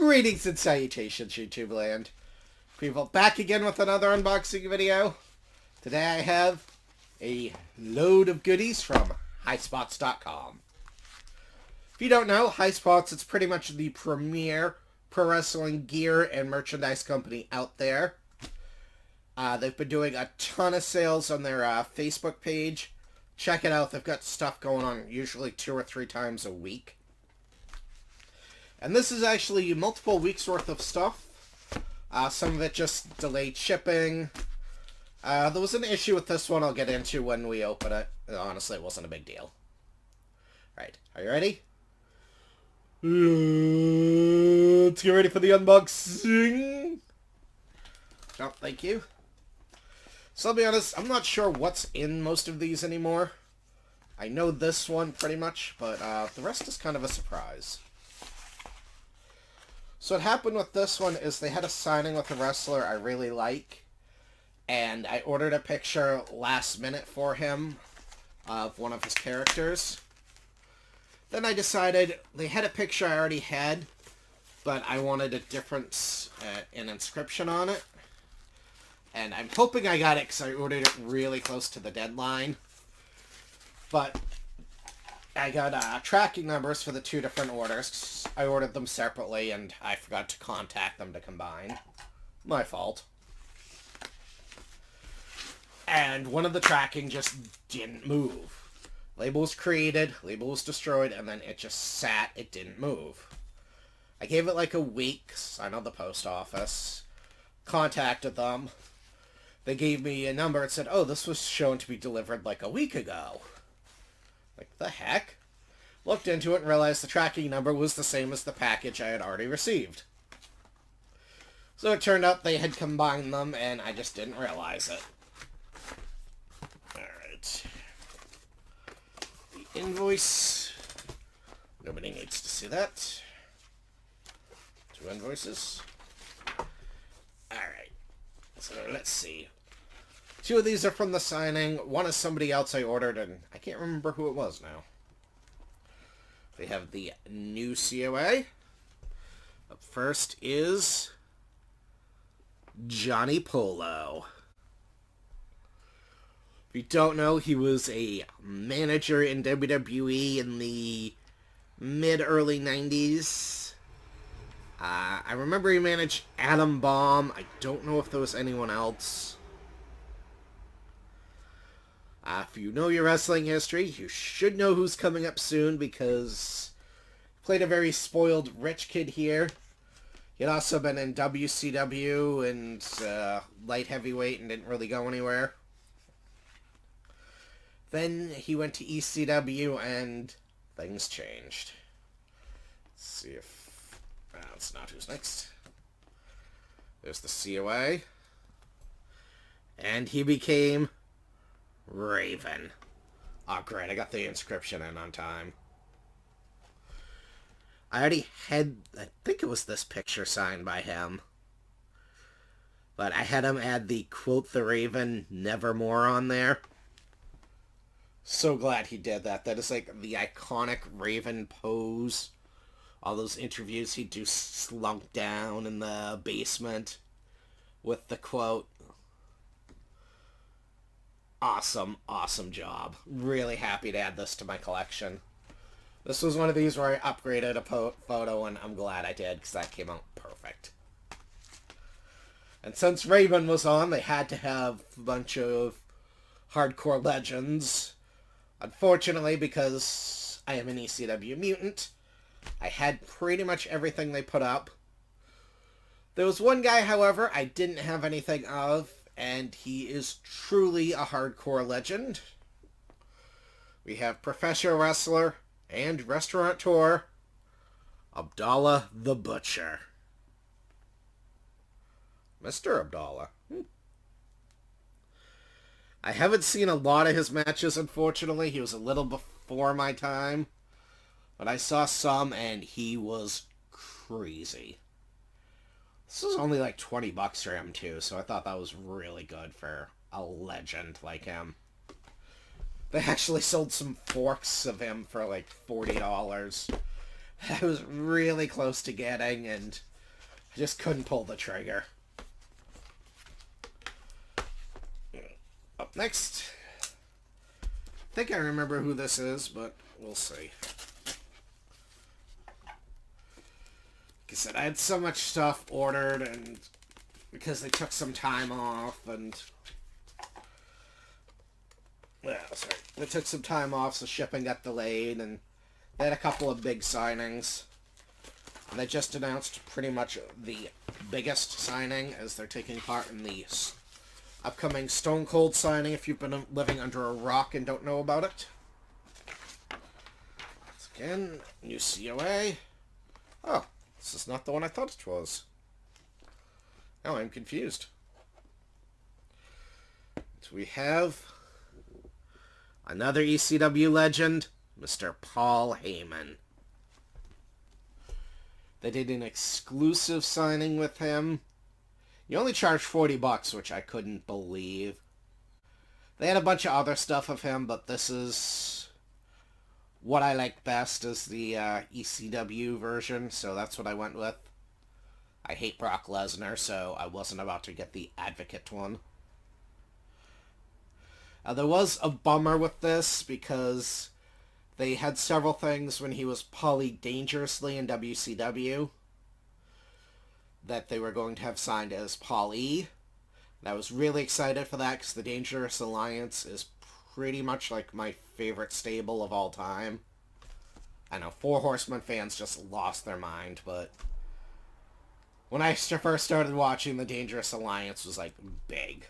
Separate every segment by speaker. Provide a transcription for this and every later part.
Speaker 1: Greetings and salutations, YouTube land. People, back again with another unboxing video. Today I have a load of goodies from Highspots.com. If you don't know, Highspots is pretty much the premier pro wrestling gear and merchandise company out there. They've been doing a ton of sales on their Facebook page. Check it out. They've got stuff going on usually 2 or 3 times a week. And this is actually multiple weeks worth of stuff. Some of it just delayed shipping. There was an issue with this one I'll get into when we open it. Honestly, it wasn't a big deal. Alright, are you ready? Let's get ready for the unboxing. Oh, thank you. So I'll be honest, I'm not sure what's in most of these anymore. I know this one pretty much, but the rest is kind of a surprise. So what happened with this one is they had a signing with a wrestler I really like, and I ordered a picture last minute for him of one of his characters. Then I decided they had a picture I already had, but I wanted a different an inscription on it. And I'm hoping I got it because I ordered it really close to the deadline. But I got tracking numbers for the 2 different orders. I ordered them separately, and I forgot to contact them to combine. My fault. And one of the tracking just didn't move. Label was created, label was destroyed, and then it just sat, it didn't move. I gave it like a week, signed on the post office, contacted them. They gave me a number and said, oh, this was shown to be delivered like a week ago. Like, the heck? Looked into it and realized the tracking number was the same as the package I had already received. So it turned out they had combined them, and I just didn't realize it. Alright. The invoice. Nobody needs to see that. 2 invoices. Alright. So let's see. 2 of these are from the signing. One is somebody else I ordered, and I can't remember who it was now. They have the new COA. Up first is Johnny Polo. If you don't know, he was a manager in WWE in the mid-early 90s. I remember he managed Adam Bomb. I don't know if there was anyone else. If you know your wrestling history, you should know who's coming up soon because he played a very spoiled rich kid here. He had also been in WCW and light heavyweight and didn't really go anywhere. Then he went to ECW and things changed. Let's see if... that's not who's next. There's the COA. And he became Raven. Oh, great. I got the inscription in on time. I already had... I think it was this picture signed by him. But I had him add the quote the Raven nevermore on there. So glad he did that. That is like the iconic Raven pose. All those interviews he'd do slunk down in the basement with the quote. Awesome, awesome job. Really happy to add this to my collection. This was one of these where I upgraded a photo, and I'm glad I did, because that came out perfect. And since Raven was on, they had to have a bunch of hardcore legends. Unfortunately, because I am an ECW mutant, I had pretty much everything they put up. There was one guy, however, I didn't have anything of, and he is truly a hardcore legend. We have professional wrestler and restaurateur, Abdullah The Butcher. Mr. Abdullah. I haven't seen a lot of his matches, unfortunately. He was a little before my time. But I saw some, and he was crazy. This was only like $20 for him, too, so I thought that was really good for a legend like him. They actually sold some forks of him for like $40. I was really close to getting, and I just couldn't pull the trigger. Up next, I think I remember who this is, but we'll see. Like I said, I had so much stuff ordered, and because they took some time off, and they took some time off, so shipping got delayed, and they had a couple of big signings. And they just announced pretty much the biggest signing, as they're taking part in the upcoming Stone Cold signing, if you've been living under a rock and don't know about it. Once again, new COA. Oh, this is not the one I thought it was. Now I'm confused. So we have another ECW legend, Mr. Paul Heyman. They did an exclusive signing with him. You only charged $40, which I couldn't believe. They had a bunch of other stuff of him, but this is what I like best, is the ECW version, so that's what I went with. I hate Brock Lesnar, so I wasn't about to get the Advocate one. There was a bummer with this, because they had several things when he was Paulie Dangerously in WCW that they were going to have signed as Paulie. And I was really excited for that, because the Dangerous Alliance is pretty much like my favorite stable of all time. I know, Four Horsemen fans just lost their mind, but when I first started watching, the Dangerous Alliance was, like, big.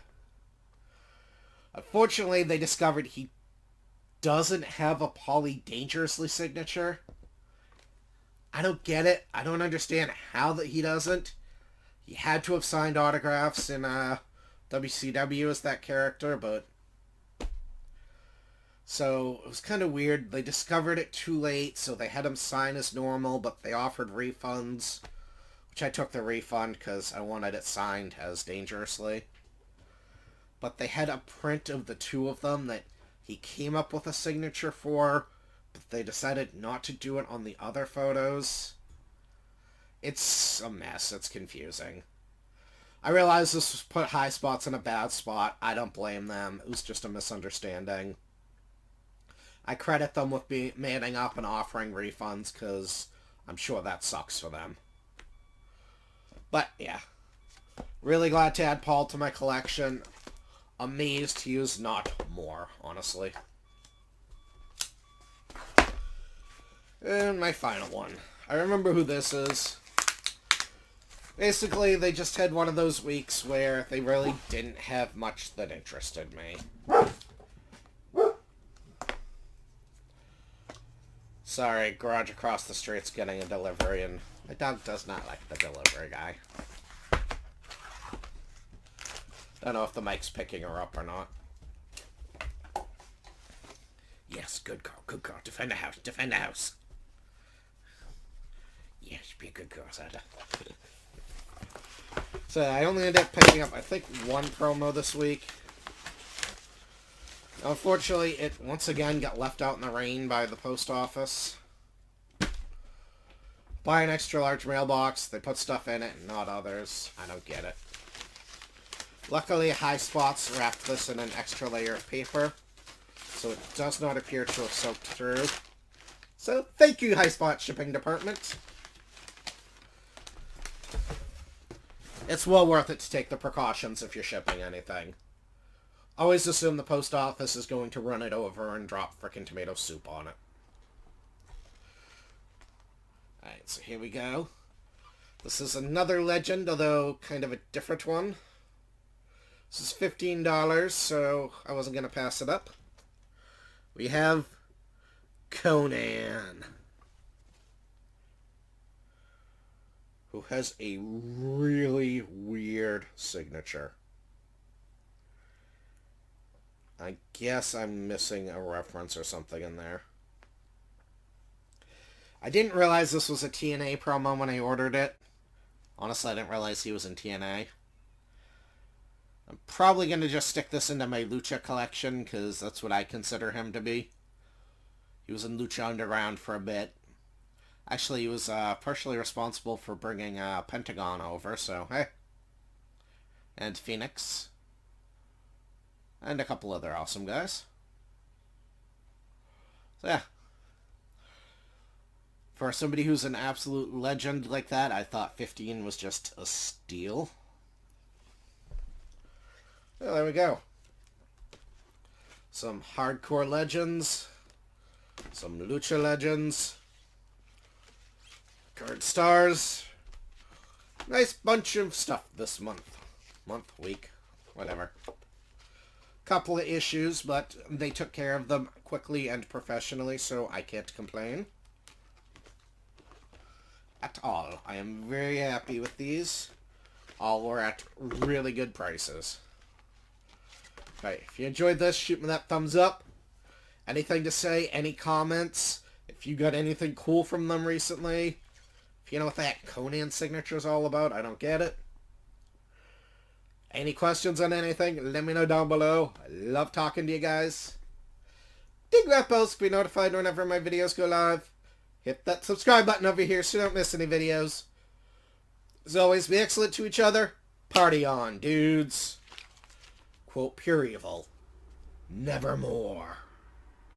Speaker 1: Unfortunately, they discovered he doesn't have a Paulie Dangerously signature. I don't get it. I don't understand how that he doesn't. He had to have signed autographs in WCW as that character, but so it was kind of weird. They discovered it too late, so they had him sign as normal, but they offered refunds, which I took the refund because I wanted it signed as Dangerously. But they had a print of the two of them that he came up with a signature for, but they decided not to do it on the other photos. It's a mess. It's confusing. I realize this put Highspots in a bad spot. I don't blame them. It was just a misunderstanding. I credit them with manning up and offering refunds, because I'm sure that sucks for them. But, yeah. Really glad to add Paul to my collection. Amazed he was not more, honestly. And my final one. I remember who this is. Basically, they just had one of those weeks where they really didn't have much that interested me. Sorry, garage across the street's getting a delivery, and my dog does not like the delivery guy. Don't know if the mic's picking her up or not. Yes, good girl, good girl. Defend the house, defend the house. Yes, be a good girl, Zelda. So I only ended up picking up, I think, one promo this week. Unfortunately, it once again got left out in the rain by the post office. Buy an extra large mailbox, they put stuff in it and not others. I don't get it. Luckily, Highspots wrapped this in an extra layer of paper, so it does not appear to have soaked through. So, thank you, Highspot Shipping Department. It's well worth it to take the precautions if you're shipping anything. Always assume the post office is going to run it over and drop frickin' tomato soup on it. Alright, so here we go. This is another legend, although kind of a different one. This is $15, so I wasn't going to pass it up. We have Conan, who has a really weird signature. I guess I'm missing a reference or something in there. I didn't realize this was a TNA promo when I ordered it. Honestly, I didn't realize he was in TNA. I'm probably going to just stick this into my Lucha collection, because that's what I consider him to be. He was in Lucha Underground for a bit. Actually, he was partially responsible for bringing Pentagon over, so hey. And Phoenix. And a couple other awesome guys. So yeah. For somebody who's an absolute legend like that, I thought 15 was just a steal. Well, there we go. Some hardcore legends. Some lucha legends. Card stars. Nice bunch of stuff this month. Week, whatever. Couple of issues, but they took care of them quickly and professionally, so I can't complain. At all. I am very happy with these. All were at really good prices. Right, if you enjoyed this, shoot me that thumbs up. Anything to say, any comments, if you got anything cool from them recently, if you know what that Conan signature is all about, I don't get it. Any questions on anything, let me know down below. I love talking to you guys. Dig that bell to be notified whenever my videos go live. Hit that subscribe button over here so you don't miss any videos. As always, be excellent to each other. Party on, dudes. Quote, pure evil. Nevermore.